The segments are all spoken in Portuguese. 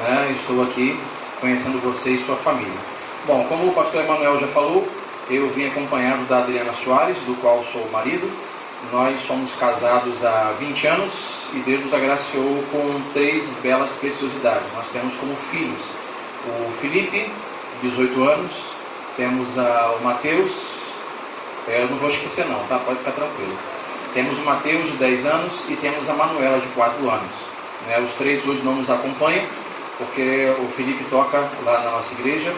né? Estou aqui conhecendo você e sua família. Bom, como o pastor Emanuel já falou, eu vim acompanhado da Adriana Soares, do qual sou o marido. Nós somos casados há 20 anos e Deus nos agraciou com 3 belas preciosidades. Nós temos como filhos o Felipe, 18 anos, temos o Mateus, eu não vou esquecer não, tá? Pode ficar tranquilo. Temos o Mateus, de 10 anos, e temos a Manuela, de 4 anos. Os 3 hoje não nos acompanham, porque o Felipe toca lá na nossa igreja,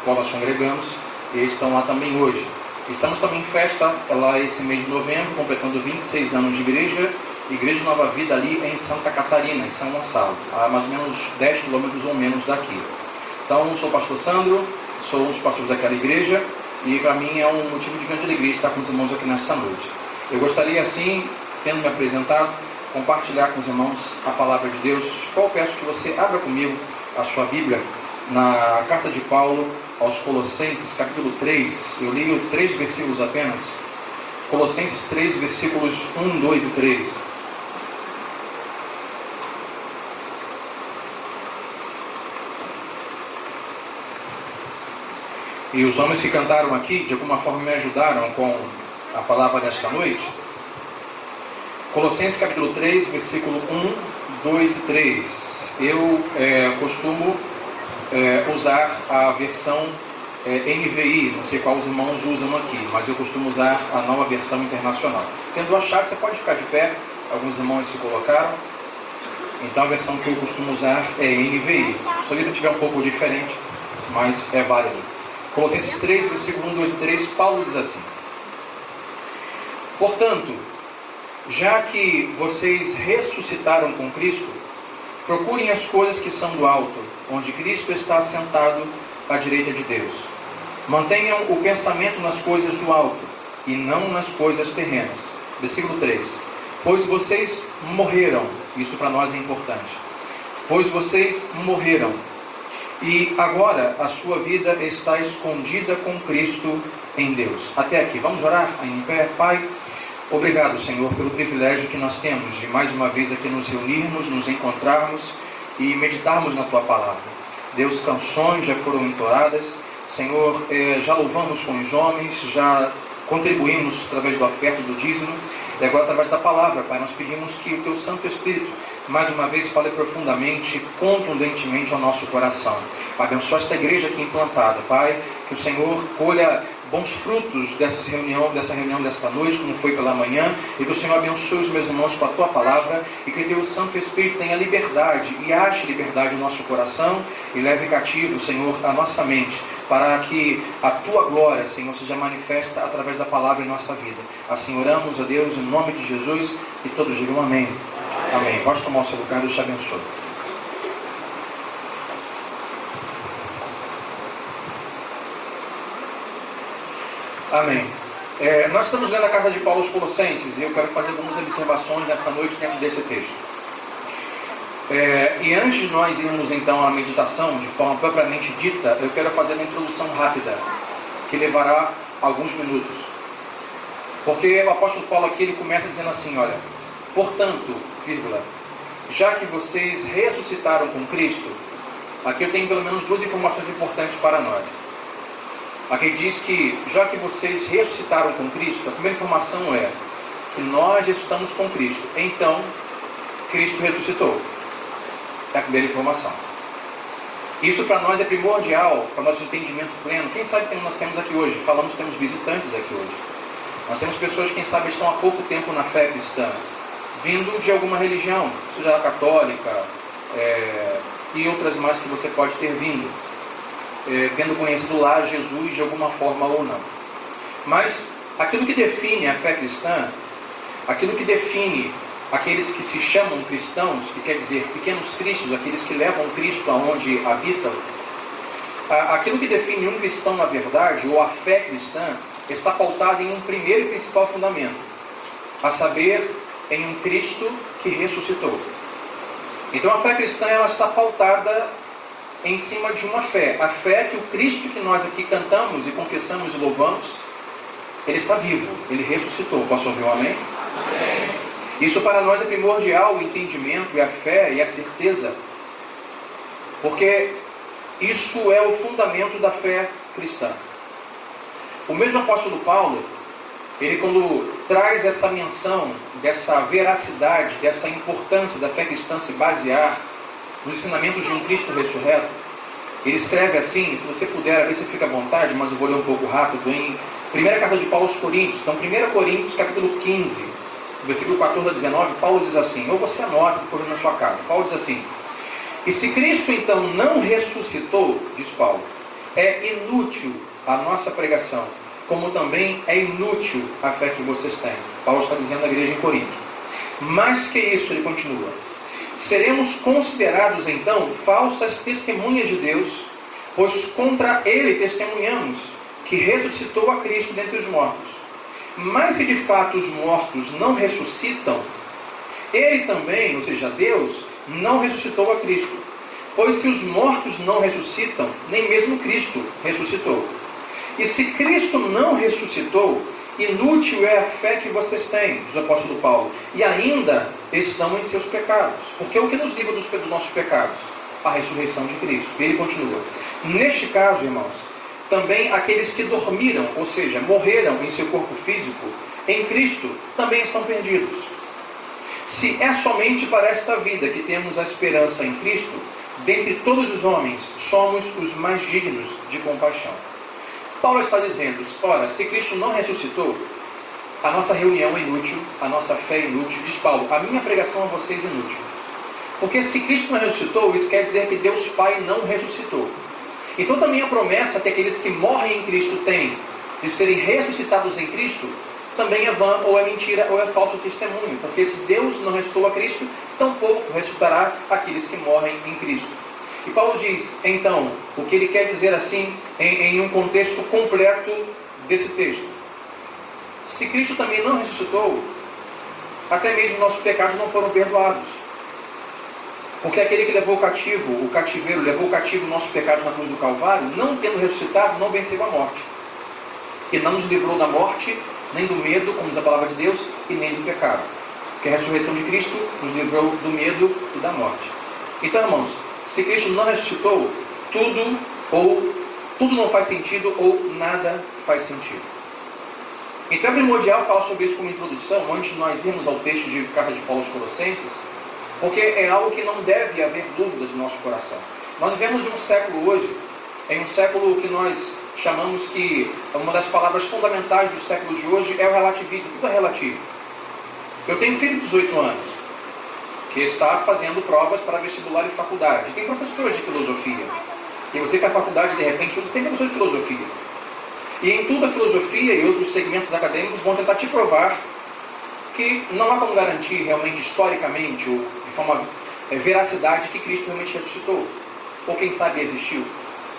qual nós congregamos, e eles estão lá também hoje. Estamos também em festa lá esse mês de novembro, completando 26 anos de igreja, Igreja de Nova Vida ali em Santa Catarina, em São Gonçalo, a mais ou menos 10 quilômetros ou menos daqui. Então, sou o pastor Sandro, sou um dos pastores daquela igreja, e para mim é um motivo de grande alegria estar com os irmãos aqui nesta noite. Eu gostaria, assim, tendo me apresentado, compartilhar com os irmãos a palavra de Deus. Eu peço que você abra comigo a sua Bíblia na carta de Paulo aos Colossenses, capítulo 3. Eu leio 3 versículos apenas. Colossenses 3, versículos 1, 2 e 3. E os homens que cantaram aqui, de alguma forma me ajudaram com a palavra desta noite. Colossenses capítulo 3, versículo 1, 2 e 3. Eu costumo usar a versão NVI, não sei qual os irmãos usam aqui, mas eu costumo usar a nova versão internacional. Tendo achado, você pode ficar de pé, alguns irmãos se colocaram. Então a versão que eu costumo usar é NVI. Se a letra estiver um pouco diferente, mas é válido. Colossenses 3, versículo 1, 2 e 3, Paulo diz assim: portanto, já que vocês ressuscitaram com Cristo, procurem as coisas que são do alto, onde Cristo está assentado à direita de Deus. Mantenham o pensamento nas coisas do alto, e não nas coisas terrenas. Versículo 3. Pois vocês morreram, isso para nós é importante. Pois vocês morreram, e agora a sua vida está escondida com Cristo em Deus. Até aqui, vamos orar em pé. Pai, obrigado, Senhor, pelo privilégio que nós temos de mais uma vez aqui nos reunirmos, nos encontrarmos e meditarmos na Tua Palavra. Deus, canções já foram entoadas, Senhor, já louvamos com os homens, já contribuímos através do oferta do dízimo, e agora através da palavra, Pai, nós pedimos que o Teu Santo Espírito mais uma vez fale profundamente, contundentemente ao nosso coração. Abençoa esta igreja aqui implantada, Pai, que o Senhor colha bons frutos dessa reunião desta noite, como foi pela manhã, e que o Senhor abençoe os meus irmãos com a Tua Palavra, e que Deus Santo Espírito tenha liberdade, e ache liberdade no nosso coração, e leve cativo, Senhor, a nossa mente, para que a Tua glória, Senhor, seja manifesta através da palavra em nossa vida. Assim oramos a Deus, em nome de Jesus, e todos digam amém. Amém. Pode tomar o seu lugar, Deus te abençoe. Amém. Nós estamos lendo a carta de Paulo aos Colossenses, e eu quero fazer algumas observações nesta noite dentro desse texto. E antes de nós irmos então à meditação, de forma propriamente dita, eu quero fazer uma introdução rápida, que levará alguns minutos. Porque o apóstolo Paulo aqui, ele começa dizendo assim, olha, portanto, vírgula, já que vocês ressuscitaram com Cristo, aqui eu tenho pelo menos 2 informações importantes para nós. Aqui diz que, já que vocês ressuscitaram com Cristo, a primeira informação é que nós estamos com Cristo. Então, Cristo ressuscitou. É a primeira informação. Isso para nós é primordial, para o nosso entendimento pleno. Quem sabe que nós temos aqui hoje? Falamos que temos visitantes aqui hoje. Nós temos pessoas que, quem sabe, estão há pouco tempo na fé cristã, vindo de alguma religião, seja a católica, e outras mais que você pode ter vindo. Tendo conhecido lá Jesus de alguma forma ou não. Mas aquilo que define a fé cristã, aquilo que define aqueles que se chamam cristãos, que quer dizer pequenos cristos, aqueles que levam Cristo aonde habitam, aquilo que define um cristão na verdade, ou a fé cristã, está pautado em um primeiro e principal fundamento, a saber, em um Cristo que ressuscitou. Então a fé cristã, ela está pautada em cima de uma fé, a fé que o Cristo que nós aqui cantamos e confessamos e louvamos, Ele está vivo, Ele ressuscitou. Posso ouvir um amém? Amém. Isso para nós é primordial, o entendimento e a fé e a certeza Porque isso é o fundamento da fé cristã. O mesmo apóstolo Paulo, ele quando traz essa menção dessa veracidade, dessa importância da fé cristã se basear nos ensinamentos de um Cristo ressurreto, ele escreve assim, se você puder, ver se fica à vontade, mas eu vou ler um pouco rápido, em primeira carta de Paulo aos Coríntios. Então, 1 Coríntios, capítulo 15, versículo 14 a 19, Paulo diz assim, ou você anota, por na sua casa. Paulo diz assim, e se Cristo então não ressuscitou, diz Paulo, é inútil a nossa pregação, como também é inútil a fé que vocês têm. Paulo está dizendo à igreja em Corinto. Mais que isso, ele continua, seremos considerados então falsas testemunhas de Deus, pois contra ele testemunhamos que ressuscitou a Cristo dentre os mortos. Mas se de fato os mortos não ressuscitam, ele também, ou seja, Deus, não ressuscitou a Cristo. Pois se os mortos não ressuscitam, nem mesmo Cristo ressuscitou. E se Cristo não ressuscitou, inútil é a fé que vocês têm, diz o apóstolo Paulo, e ainda estão em seus pecados. Porque o que nos livra dos nossos pecados? A ressurreição de Cristo. E ele continua. Neste caso, irmãos, também aqueles que dormiram, ou seja, morreram em seu corpo físico, em Cristo, também estão perdidos. Se é somente para esta vida que temos a esperança em Cristo, dentre todos os homens, somos os mais dignos de compaixão. Paulo está dizendo, ora, se Cristo não ressuscitou, a nossa reunião é inútil, a nossa fé é inútil. Diz Paulo, a minha pregação a vocês é inútil. Porque se Cristo não ressuscitou, isso quer dizer que Deus Pai não ressuscitou. Então também a promessa que aqueles que morrem em Cristo têm de serem ressuscitados em Cristo, também é vã, ou é mentira, ou é falso testemunho. Porque se Deus não ressuscitou a Cristo, tampouco ressuscitará aqueles que morrem em Cristo. E Paulo diz, então, o que ele quer dizer assim, em um contexto completo desse texto. Se Cristo também não ressuscitou, até mesmo nossos pecados não foram perdoados. Porque aquele que levou o cativeiro, levou o cativo nossos pecados na cruz do Calvário, não tendo ressuscitado, não venceu a morte. E não nos livrou da morte, nem do medo, como diz a palavra de Deus, e nem do pecado. Porque a ressurreição de Cristo nos livrou do medo e da morte. Então, irmãos, se Cristo não ressuscitou, tudo não faz sentido ou nada faz sentido. Então é primordial falar sobre isso como introdução, antes de nós irmos ao texto de carta de Paulo aos Colossenses, porque é algo que não deve haver dúvidas no nosso coração. Nós vivemos em um século hoje, em um século que nós chamamos que uma das palavras fundamentais do século de hoje é o relativismo. Tudo é relativo. Eu tenho filho de 18 anos, que está fazendo provas para vestibular e faculdade. Tem professores de filosofia. E você que é a faculdade, de repente, você tem professor de filosofia. E em tudo a filosofia e outros segmentos acadêmicos vão tentar te provar que não há como garantir realmente, historicamente, ou de forma veracidade, que Cristo realmente ressuscitou. Ou quem sabe existiu.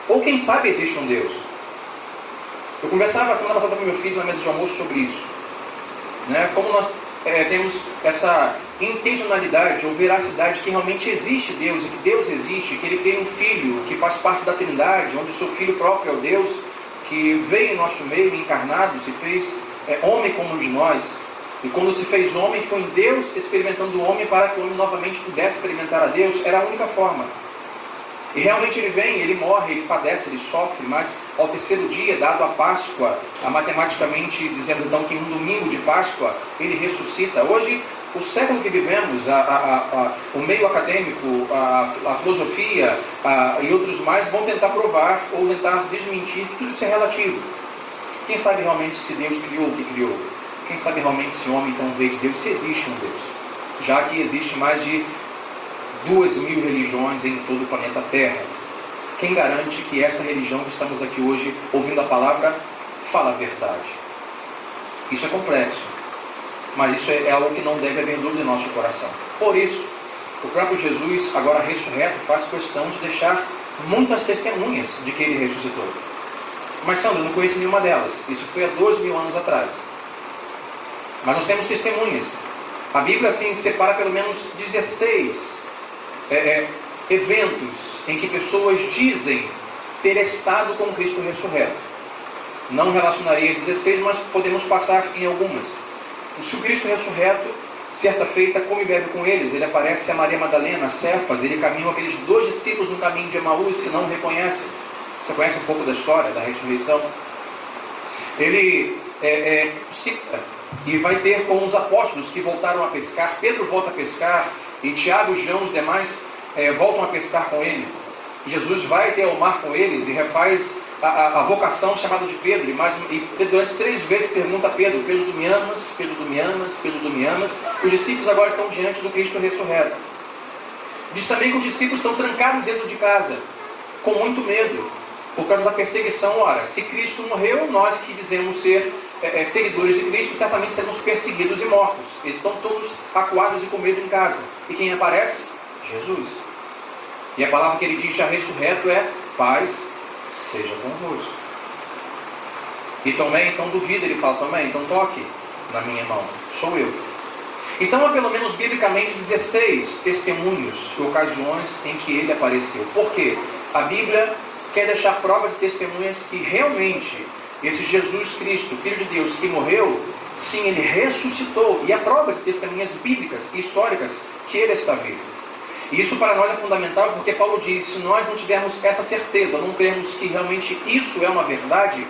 Ou quem sabe existe um Deus. Eu conversava semana passada com meu filho na mesa de almoço sobre isso. Como nós temos essa intencionalidade ou veracidade que realmente existe Deus, e que Deus existe, que Ele tem um Filho que faz parte da Trindade, onde o seu Filho próprio é o Deus, que veio em nosso meio, encarnado, se fez homem como um de nós. E quando se fez homem, foi em Deus experimentando o homem para que o homem novamente pudesse experimentar a Deus. Era a única forma. E realmente ele vem, ele morre, ele padece, ele sofre, mas ao terceiro dia, dado a Páscoa, matematicamente dizendo então que um domingo de Páscoa, ele ressuscita. Hoje, o século que vivemos, o meio acadêmico, a filosofia e outros mais vão tentar provar ou tentar desmentir que tudo isso é relativo. Quem sabe realmente se Deus criou o que criou? Quem sabe realmente se o homem então veio de Deus, se existe um Deus? Já que existe mais de 2.000 religiões em todo o planeta Terra. Quem garante que essa religião que estamos aqui hoje ouvindo a palavra fala a verdade? Isso é complexo, mas isso é algo que não deve haver dúvida em nosso coração. Por isso, o próprio Jesus, agora ressurreto, faz questão de deixar muitas testemunhas de que ele ressuscitou. Mas Sandro, eu não conheço nenhuma delas. Isso foi há 2.000 anos atrás. Mas nós temos testemunhas. A Bíblia assim separa pelo menos 16 eventos em que pessoas dizem ter estado com Cristo ressurreto. Não relacionaria as 16, mas podemos passar em algumas. O Cristo ressurreto certa feita, come e bebe com eles. Ele aparece a Maria Madalena, a Cefas. Ele caminhou aqueles 2 discípulos no caminho de Emaús que não o reconhecem. Você conhece um pouco da história da ressurreição? Ele cita e vai ter com os apóstolos que voltaram a pescar. Pedro volta a pescar e Tiago, João, os demais voltam a pescar com ele. Jesus vai até o mar com eles e refaz a vocação chamada de Pedro. E durante 3 vezes pergunta a Pedro: Pedro, tu me amas? Pedro, tu me amas? Pedro, tu me amas? Os discípulos agora estão diante do Cristo ressurreto. Diz também que os discípulos estão trancados dentro de casa, com muito medo, por causa da perseguição. Ora, se Cristo morreu, nós que dizemos ser seguidores de Cristo, certamente seremos perseguidos e mortos. Eles estão todos acuados e com medo em casa. E quem aparece? Jesus. E a palavra que ele diz já ressurreto é: paz seja convosco. E também, então duvida, ele fala também: então toque na minha mão, sou eu. Então há pelo menos biblicamente 16 testemunhos e ocasiões em que ele apareceu. Por quê? A Bíblia quer deixar provas e testemunhas que realmente esse Jesus Cristo, Filho de Deus, que morreu, sim, ele ressuscitou. E há provas e testemunhas bíblicas e históricas que ele está vivo. E isso para nós é fundamental, porque Paulo diz: se nós não tivermos essa certeza, não cremos que realmente isso é uma verdade,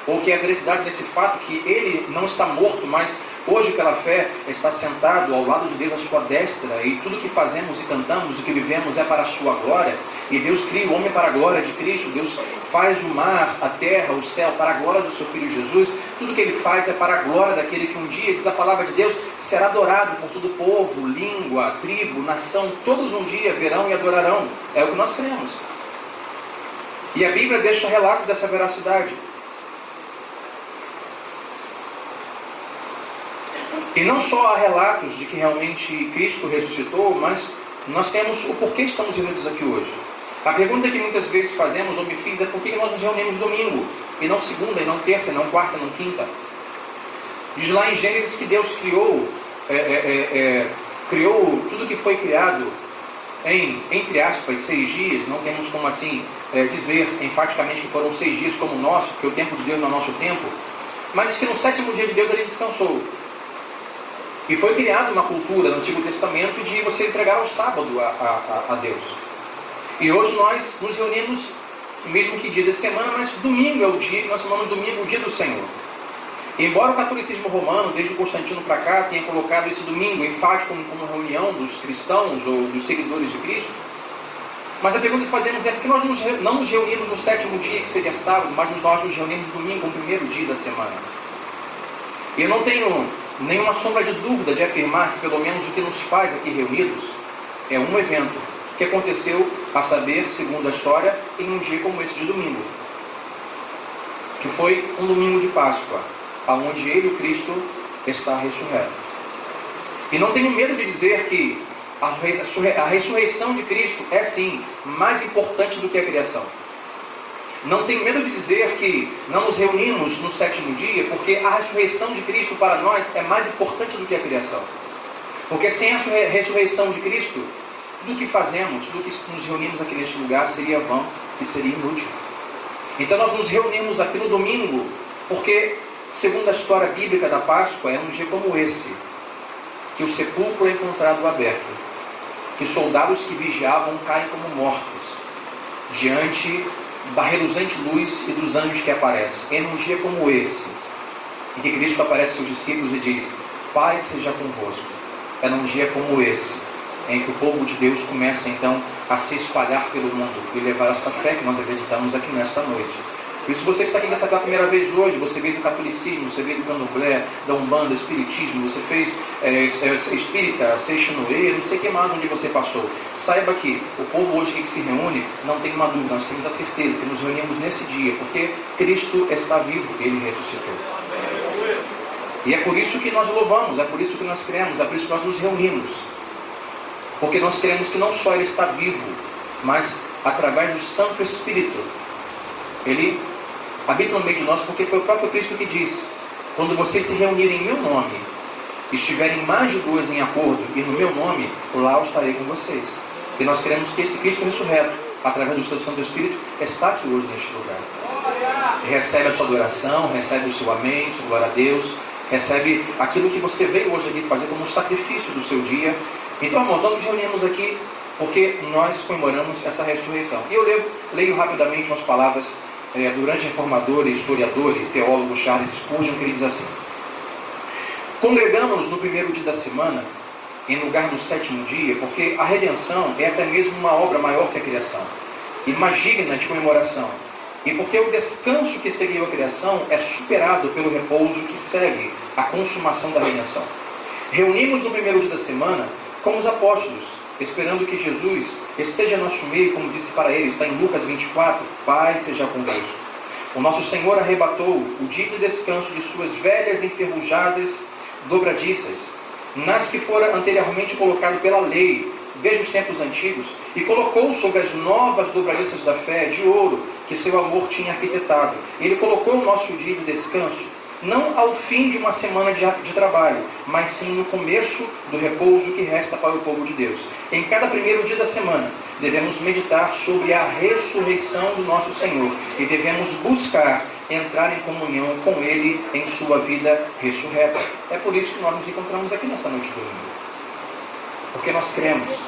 ou que é a veracidade desse fato, que ele não está morto, mas hoje pela fé está sentado ao lado de Deus à sua destra, e tudo que fazemos e cantamos, o que vivemos é para a sua glória, e Deus cria o homem para a glória de Cristo, Deus faz o mar, a terra, o céu para a glória do seu Filho Jesus. Tudo que ele faz é para a glória daquele que um dia, diz a palavra de Deus, será adorado por todo povo, língua, tribo, nação. Todos um dia verão e adorarão. É o que nós cremos. E a Bíblia deixa relato dessa veracidade. E não só há relatos de que realmente Cristo ressuscitou, mas nós temos o porquê estamos reunidos aqui hoje. A pergunta que muitas vezes fazemos, ou me fiz, é por que nós nos reunimos domingo, e não segunda, e não terça, e não quarta, e não quinta. Diz lá em Gênesis que Deus criou tudo que foi criado em, entre aspas, 6 dias. Não temos como assim dizer enfaticamente que foram 6 dias como o nosso, porque o tempo de Deus não é o nosso tempo. Mas diz que no 7º dia de Deus ele descansou. E foi criada uma cultura no Antigo Testamento de você entregar o sábado a Deus. E hoje nós nos reunimos, mesmo que dia de semana, mas domingo é o dia que nós chamamos domingo o dia do Senhor. E embora o catolicismo romano, desde Constantino para cá, tenha colocado esse domingo enfático como reunião dos cristãos ou dos seguidores de Cristo, mas a pergunta que fazemos é: por que nós não nos reunimos no 7º dia, que seria sábado, mas nós nos reunimos no domingo, no 1º dia da semana? E eu não tenho nenhuma sombra de dúvida de afirmar que pelo menos o que nos faz aqui reunidos é um evento que aconteceu, a saber, segundo a história, em um dia como esse de domingo, que foi um domingo de Páscoa, onde ele, o Cristo, está ressurreto. E não tenho medo de dizer que a ressurreição de Cristo é sim mais importante do que a criação. Não tenho medo de dizer que não nos reunimos no 7º dia, porque a ressurreição de Cristo para nós é mais importante do que a criação. Porque sem a ressurreição de Cristo, tudo que fazemos, tudo que nos reunimos aqui neste lugar seria vão e seria inútil. Então nós nos reunimos aqui no domingo, porque, segundo a história bíblica da Páscoa, é um dia como esse, que o sepulcro é encontrado aberto, que soldados que vigiavam caem como mortos, diante da reluzente luz e dos anjos que aparecem. É num dia como esse, em que Cristo aparece aos discípulos e diz: paz seja convosco. É num dia como esse, em que o povo de Deus começa então a se espalhar pelo mundo e levar esta fé que nós acreditamos aqui nesta noite. Por isso você está aqui nessa pela primeira vez hoje, você veio do catolicismo, você veio do candomblé, da umbanda, espiritismo, você fez espírita, seixinoe, não sei o que mais onde você passou. Saiba que o povo hoje que se reúne, não tem uma dúvida, nós temos a certeza que nos reunimos nesse dia, porque Cristo está vivo, Ele ressuscitou. E é por isso que nós louvamos, é por isso que nós cremos, é por isso que nós nos reunimos. Porque nós cremos que não só Ele está vivo, mas através do Santo Espírito, Ele habita no meio de nós, porque foi o próprio Cristo que disse: quando vocês se reunirem em meu nome, estiverem mais de 2 em acordo, e no meu nome, lá eu estarei com vocês. E nós queremos que esse Cristo ressurreto, através do seu Santo Espírito, está aqui hoje neste lugar. Recebe a sua adoração, recebe o seu amém, sua glória a Deus, recebe aquilo que você veio hoje aqui fazer como um sacrifício do seu dia. Então, irmãos, nós nos reunimos aqui porque nós comemoramos essa ressurreição. E eu leio rapidamente umas palavras do grande reformador, historiador e teólogo Charles Spurgeon, que ele diz assim: congregamos-nos no primeiro dia da semana, em lugar do sétimo dia, porque a redenção é até mesmo uma obra maior que a criação, e mais digna de comemoração, e porque o descanso que seguiu a criação é superado pelo repouso que segue a consumação da redenção. Reunimos no primeiro dia da semana com os apóstolos, esperando que Jesus esteja no nosso meio, como disse para eles, está em Lucas 24, Pai seja convosco. O nosso Senhor arrebatou o dia de descanso de suas velhas enferrujadas dobradiças, nas que fora anteriormente colocado pela lei, veja os tempos antigos, e colocou sobre as novas dobradiças da fé de ouro, que seu amor tinha arquitetado. Ele colocou o nosso dia de descanso, não ao fim de uma semana de trabalho, mas sim no começo do repouso que resta para o povo de Deus. Em cada primeiro dia da semana, devemos meditar sobre a ressurreição do nosso Senhor, e devemos buscar entrar em comunhão com Ele em sua vida ressurreta. É por isso que nós nos encontramos aqui nesta noite de domingo. Porque nós cremos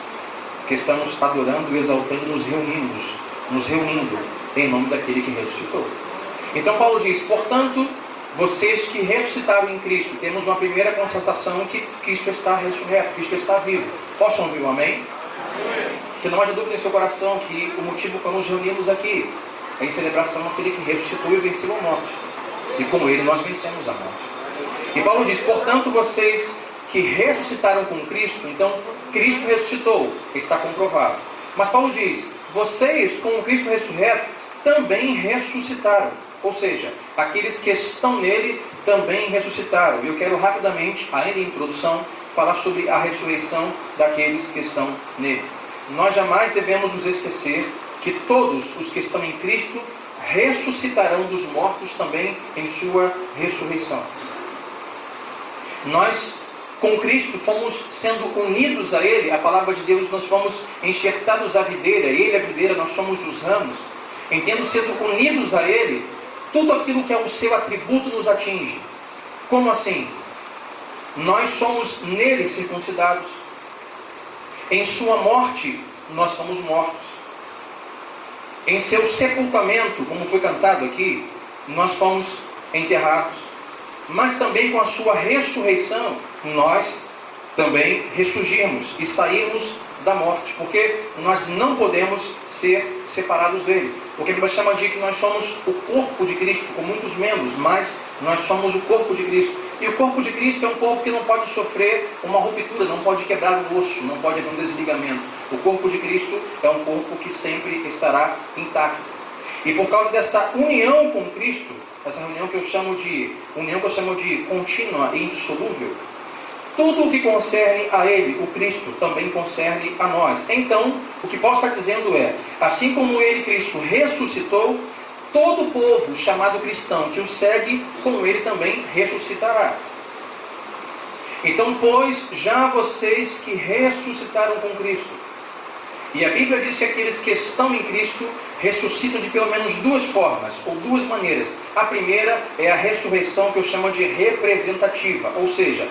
que estamos adorando e exaltando, nos reunindo em nome daquele que ressuscitou. Então Paulo diz: portanto, vocês que ressuscitaram em Cristo, temos uma primeira constatação que Cristo está ressurreto, Cristo está vivo. Possam ouvir o amém? Amém. Que não haja dúvida em seu coração que o motivo para nos reunirmos aqui é em celebração daquele que ressuscitou e venceu a morte. E com ele nós vencemos a morte. E Paulo diz: portanto, vocês que ressuscitaram com Cristo, então Cristo ressuscitou, está comprovado. Mas Paulo diz: vocês com o Cristo ressurreto também ressuscitaram. Ou seja, aqueles que estão nele também ressuscitaram. E eu quero rapidamente, ainda em introdução, falar sobre a ressurreição daqueles que estão nele. Nós jamais devemos nos esquecer que todos os que estão em Cristo ressuscitarão dos mortos também em sua ressurreição. Nós, com Cristo, fomos sendo unidos a Ele. A palavra de Deus, nós fomos enxertados à videira. Ele, a videira, nós somos os ramos. Em tendo sido unidos a Ele, tudo aquilo que é o seu atributo nos atinge. Como assim? Nós somos nele circuncidados. Em sua morte, nós somos mortos. Em seu sepultamento, como foi cantado aqui, nós fomos enterrados. Mas também com a sua ressurreição, nós também ressurgimos e saímos da morte, porque nós não podemos ser separados dele. Porque a Bíblia chama de que nós somos o corpo de Cristo, com muitos membros, mas nós somos o corpo de Cristo. E o corpo de Cristo é um corpo que não pode sofrer uma ruptura, não pode quebrar um osso, não pode haver um desligamento. O corpo de Cristo é um corpo que sempre estará intacto. E por causa desta união com Cristo, essa união que eu chamo de contínua e indissolúvel, tudo o que concerne a Ele, o Cristo, também concerne a nós. Então, o que Paulo está dizendo é: assim como Ele, Cristo, ressuscitou, todo o povo chamado cristão que o segue, com Ele também ressuscitará. Então, pois, já vocês que ressuscitaram com Cristo. E a Bíblia diz que aqueles que estão em Cristo ressuscitam de pelo menos duas formas, ou duas maneiras. A primeira é a ressurreição que eu chamo de representativa, ou seja,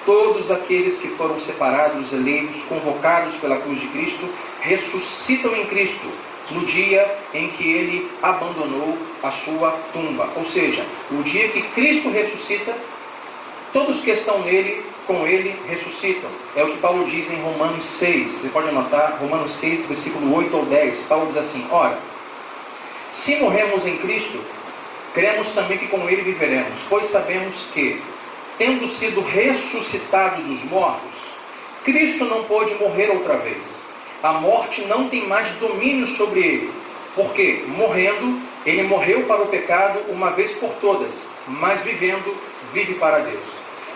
todos aqueles que foram separados, eleitos, convocados pela cruz de Cristo, ressuscitam em Cristo no dia em que Ele abandonou a sua tumba. Ou seja, o dia que Cristo ressuscita, todos que estão nele, com Ele, ressuscitam. É o que Paulo diz em Romanos 6. Você pode anotar, Romanos 6, versículo 8 ou 10. Paulo diz assim: ora, se morremos em Cristo, cremos também que com Ele viveremos, pois sabemos que, tendo sido ressuscitado dos mortos, Cristo não pôde morrer outra vez. A morte não tem mais domínio sobre ele, porque, morrendo, ele morreu para o pecado uma vez por todas, mas vivendo, vive para Deus.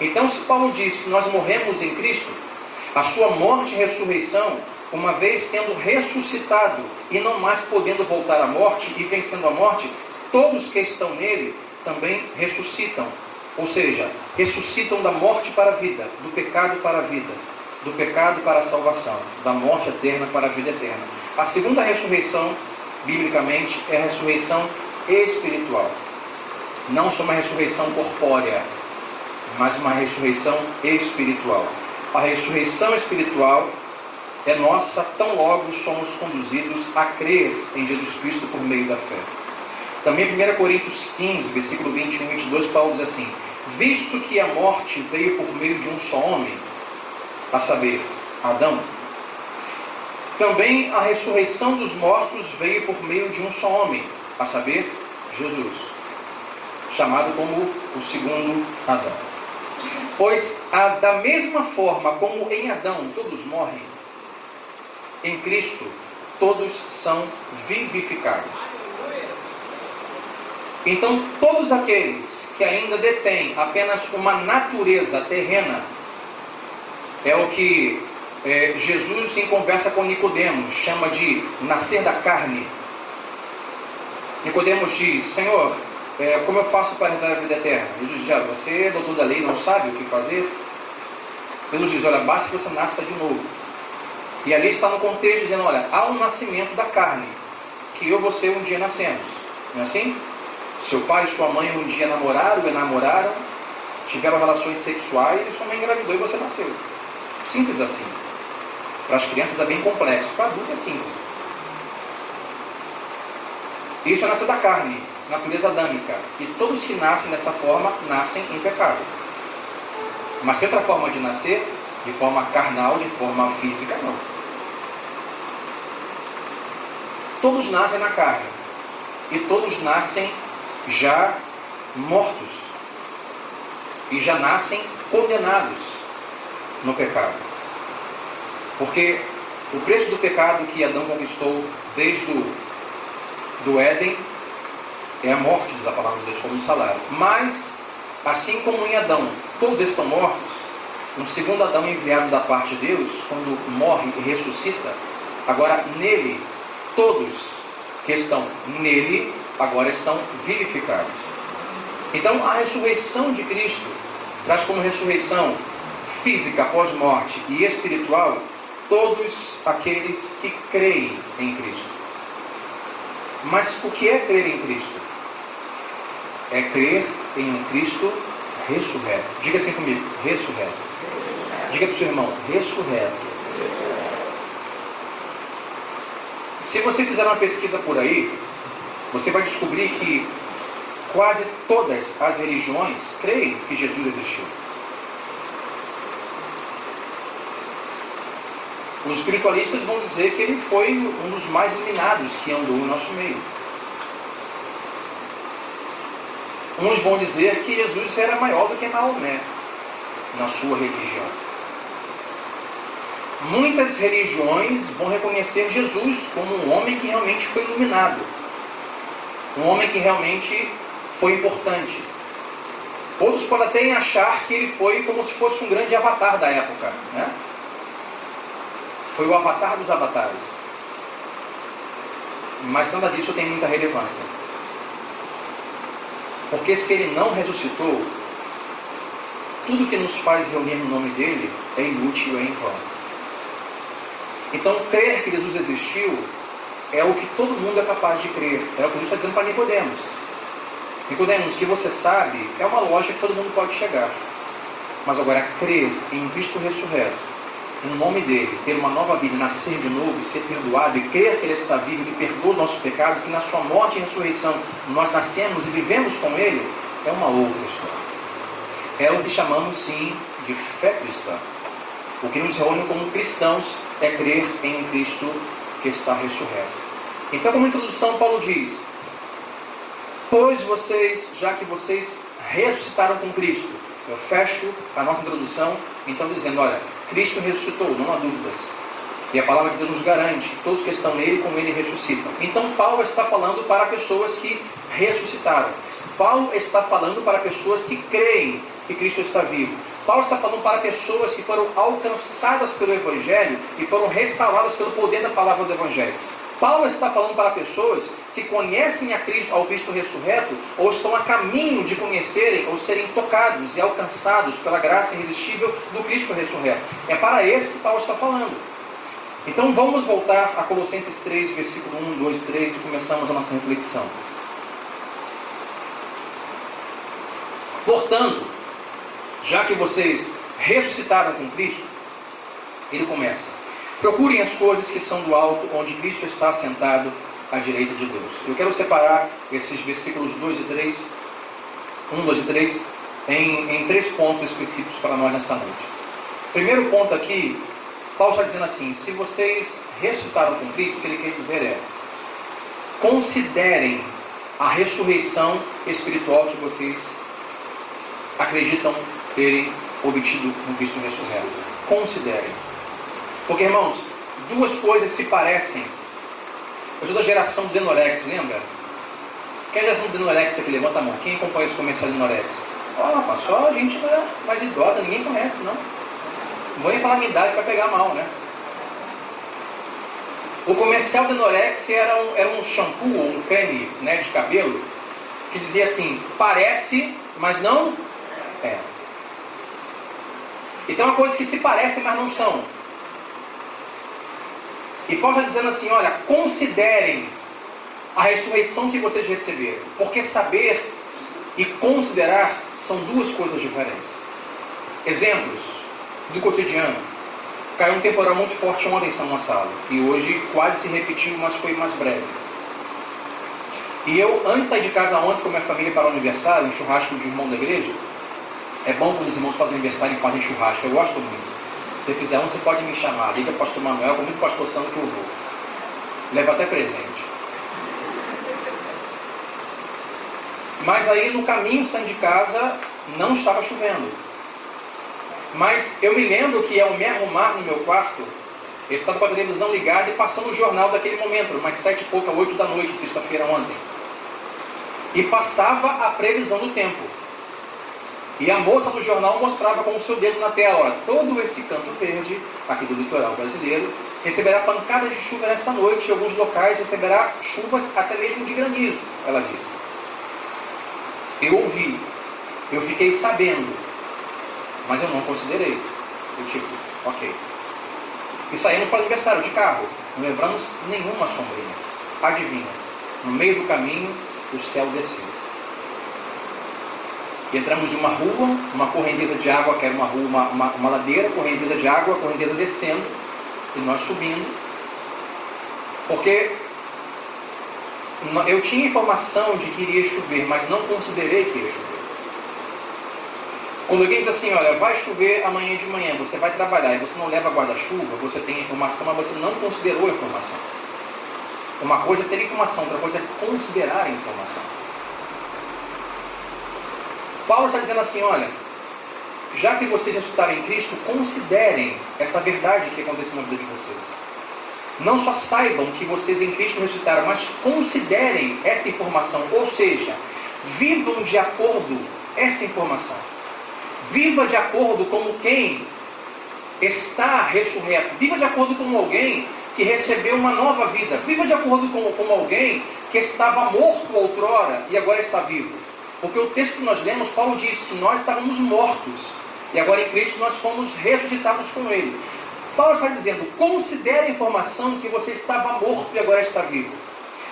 Então, se Paulo diz que nós morremos em Cristo, a sua morte e ressurreição, uma vez tendo ressuscitado e não mais podendo voltar à morte e vencendo a morte, todos que estão nele também ressuscitam. Ou seja, ressuscitam da morte para a vida, do pecado para a vida, do pecado para a salvação, da morte eterna para a vida eterna. A segunda ressurreição, biblicamente, é a ressurreição espiritual. Não só uma ressurreição corpórea. mas uma ressurreição espiritual. A ressurreição espiritual é nossa tão logo somos conduzidos a crer em Jesus Cristo por meio da fé. Também 1 Coríntios 15, versículo 21 e 22, Paulo diz assim: visto que a morte veio por meio de um só homem, a saber, Adão, também a ressurreição dos mortos veio por meio de um só homem, a saber, Jesus, chamado como o segundo Adão. Pois da mesma forma como em Adão todos morrem, em Cristo todos são vivificados. Então todos aqueles que ainda detêm apenas uma natureza terrena, é o que Jesus, em conversa com Nicodemos, chama de nascer da carne. Nicodemos diz: Senhor, como eu faço para herdar a vida eterna? Jesus diz: você, doutor da lei, não sabe o que fazer? Jesus diz: olha, basta que você nasça de novo. E ali está no contexto dizendo: olha, há um nascimento da carne, que eu e você um dia nascemos. Não é assim? Seu pai e sua mãe um dia namoraram, tiveram relações sexuais e sua mãe engravidou e você nasceu. Simples assim. Para as crianças é bem complexo, para adultos é simples. Isso é nascer da carne, natureza adâmica. E todos que nascem dessa forma, nascem em pecado. Mas tem outra forma de nascer, de forma carnal, de forma física, não. Todos nascem na carne. E todos nascem já mortos. E já nascem condenados no pecado. Porque o preço do pecado que Adão conquistou desde do Éden é a morte, diz a palavra de Deus, como um salário. Mas, assim como em Adão todos estão mortos, um segundo Adão enviado da parte de Deus, quando morre e ressuscita, agora nele, todos que estão nele, agora estão vivificados. Então a ressurreição de Cristo traz como ressurreição física após morte e espiritual todos aqueles que creem em Cristo. Mas o que é crer em Cristo? É crer em um Cristo ressurreto. Diga assim comigo: ressurreto. Diga para o seu irmão: ressurreto. Se você fizer uma pesquisa por aí, você vai descobrir que quase todas as religiões creem que Jesus existiu. Os espiritualistas vão dizer que ele foi um dos mais iluminados que andou no nosso meio. Uns vão dizer que Jesus era maior do que Maomé na sua religião. Muitas religiões vão reconhecer Jesus como um homem que realmente foi iluminado. Um homem que realmente foi importante. Outros podem até achar que ele foi como se fosse um grande avatar da época, né? Foi o avatar dos avatares. Mas nada disso tem muita relevância. Porque se ele não ressuscitou, tudo que nos faz reunir no nome dele é inútil, é em vão. Então, crer que Jesus existiu é o que todo mundo é capaz de crer. É o que Jesus está dizendo para Nicodemos. Nicodemos, o que você sabe é uma lógica que todo mundo pode chegar. Mas agora, crer em Cristo ressurreto, no nome dele, ter uma nova vida, nascer de novo e ser perdoado, e crer que ele está vivo, que perdoa os nossos pecados, que na sua morte e ressurreição nós nascemos e vivemos com ele, é uma outra história. É o que chamamos sim de fé cristã. O que nos reúne como cristãos é crer em Cristo que está ressurreto. Então, como introdução, Paulo diz: pois vocês, já que vocês ressuscitaram com Cristo, eu fecho a nossa introdução, então dizendo: olha, Cristo ressuscitou, não há dúvidas. E a palavra de Deus nos garante que todos que estão nele, com ele ressuscitam. Então Paulo está falando para pessoas que ressuscitaram. Paulo está falando para pessoas que creem que Cristo está vivo. Paulo está falando para pessoas que foram alcançadas pelo Evangelho e foram restauradas pelo poder da palavra do Evangelho. Paulo está falando para pessoas que conhecem a Cristo, ao Cristo ressurreto, ou estão a caminho de conhecerem ou serem tocados e alcançados pela graça irresistível do Cristo ressurreto. É para esse que Paulo está falando. Então vamos voltar a Colossenses 3, versículo 1, 2 e 3 e começamos a nossa reflexão. Portanto, já que vocês ressuscitaram com Cristo, ele começa: procurem as coisas que são do alto, onde Cristo está sentado à direita de Deus. Eu quero separar esses versículos 2 e 3, 1, 2 e 3, em 3 pontos específicos para nós nesta noite. Primeiro ponto aqui, Paulo está dizendo assim: se vocês ressuscitaram com Cristo, o que ele quer dizer é: considerem a ressurreição espiritual que vocês acreditam terem obtido com Cristo ressurreto. Considerem. Porque, irmãos, duas coisas se parecem. Eu sou da geração Denorex, lembra? Quem é a geração Denorex aqui? Levanta a mão. Quem acompanha esse comercial Denorex? Só a gente mais idosa, ninguém conhece, não. Não vou nem falar a minha idade para pegar mal, né? O comercial Denorex era um shampoo ou um creme, né, de cabelo que dizia assim: parece, mas não é. Então é uma coisa que se parece, mas não são. E Paulo está dizendo assim: olha, considerem a ressurreição que vocês receberam, porque saber e considerar são duas coisas diferentes. Exemplos do cotidiano. Caiu um temporal muito forte ontem em São Gonçalo, e hoje quase se repetiu, mas foi mais breve. E eu, antes de sair de casa ontem com a minha família para o aniversário, um churrasco de irmão da igreja. É bom quando os irmãos fazem aniversário e fazem churrasco, eu gosto muito. Se fizer um, você pode me chamar, liga pastor Manuel, comigo pastor Sandro que eu vou. Leva até presente. Mas aí no caminho saindo de casa, não estava chovendo. Mas eu me lembro que ao me arrumar no meu quarto, eu estava com a televisão ligada e passando o jornal daquele momento, umas 7 e pouca, 8 da noite, sexta-feira ontem. E passava a previsão do tempo. E a moça do jornal mostrava com o seu dedo na tela: olha, todo esse canto verde, aqui do litoral brasileiro, receberá pancadas de chuva nesta noite, e alguns locais receberá chuvas até mesmo de granizo, ela disse. Eu ouvi, eu fiquei sabendo, mas eu não considerei. Eu tipo, ok. E saímos para o aniversário de carro, não levamos nenhuma sombrinha. Adivinha, no meio do caminho, o céu desceu. E entramos de uma rua, uma correnteza de água, que era uma rua, uma ladeira, correnteza de água, correnteza descendo, e nós subindo. Porque eu tinha informação de que iria chover, mas não considerei que ia chover. Quando alguém diz assim: olha, vai chover amanhã de manhã, você vai trabalhar e você não leva guarda-chuva, você tem informação, mas você não considerou a informação. Uma coisa é ter informação, outra coisa é considerar a informação. Paulo está dizendo assim: olha, já que vocês ressuscitaram em Cristo, considerem essa verdade que aconteceu na vida de vocês. Não só saibam que vocês em Cristo ressuscitaram, mas considerem essa informação, ou seja, vivam de acordo com esta informação. Viva de acordo com quem está ressurreto. Viva de acordo com alguém que recebeu uma nova vida. Viva de acordo com alguém que estava morto outrora e agora está vivo. Porque o texto que nós lemos, Paulo diz que nós estávamos mortos e agora em Cristo nós fomos ressuscitados com Ele. Paulo está dizendo: considere a informação que você estava morto e agora está vivo.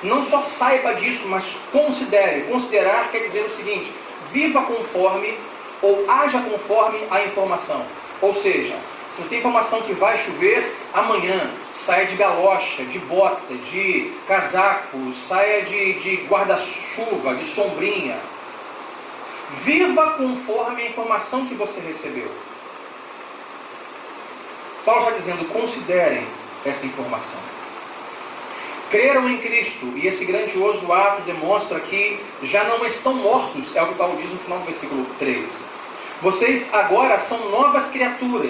Não só saiba disso, mas considere. Considerar quer dizer o seguinte: viva conforme ou haja conforme a informação. Ou seja, se você tem informação que vai chover amanhã, saia de galocha, de bota, de casaco, saia de guarda-chuva, de sombrinha. Viva conforme a informação que você recebeu. Paulo está dizendo: considerem esta informação. Creram em Cristo, e esse grandioso ato demonstra que já não estão mortos, é o que Paulo diz no final do versículo 3. Vocês agora são novas criaturas.